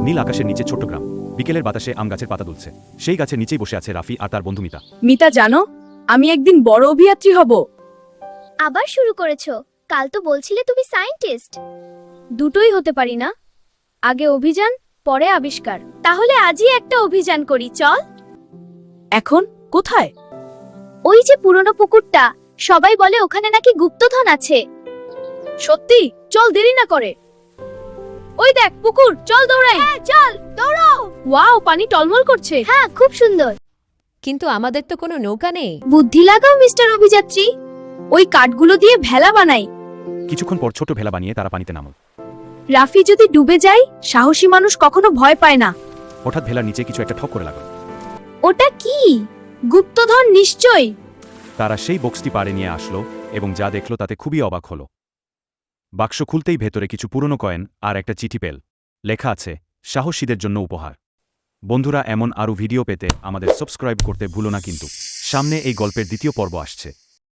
নীল আকাশের নিচে ছোট্ট গ্রাম। বিকেলের বাতাসে আম গাছের পাতা দুলছে। সেই গাছের নিচেই বসে আছে রাফি আর তার বন্ধু মিতা। মিতা, জানো আমি একদিন বড় অভিযাত্রী হব। আবার শুরু করেছো? কাল তো বলছিলে তুমি সায়েন্টিস্ট। দুটোই হতে পারি না, আগে অভিযান পরে আবিষ্কার। তাহলে আজই একটা অভিযান করি, চল। এখন কোথায়? ওই যে পুরনো পুকুরটা, সবাই বলে ওখানে নাকি গুপ্তধন আছে। সত্যি? চল, দেরি না করে। ওই দেখ পুকুর, চল দৌড়াই। হ্যাঁ চল, দৌড়াও। ওয়াও, পানি টলমল করছে। হ্যাঁ, খুব সুন্দর। কিন্তু আমাদের তো কোনো নৌকা নেই। বুদ্ধি লাগাও মিস্টার অভিযাত্রী। ওই কাঠগুলো দিয়ে ভেলা বানাই। কিছুক্ষণ পর ছোট ভেলা বানিয়ে তারা পানিতে নামল। রাফি, যদি ডুবে যায়, সাহসী মানুষ কখনো ভয় পায় না। হঠাৎ ভেলার নিচে কিছু একটা ঠক করে লাগল। ওটা কি? গুপ্তধন নিশ্চয়ই। তারা সেই বক্সটি পাড়ে নিয়ে আসলো এবং যা দেখল তাতে খুবই অবাক হল। বাক্স খুলতেই ভেতরে কিছু পুরনো কয়েন আর একটা চিঠি পেল। লেখা আছে, সাহসীদের জন্য উপহার। বন্ধুরা, এমন আরও ভিডিও পেতে আমাদের সাবস্ক্রাইব করতে ভুলো না কিন্তু। সামনে এই গল্পের দ্বিতীয় পর্ব আসছে।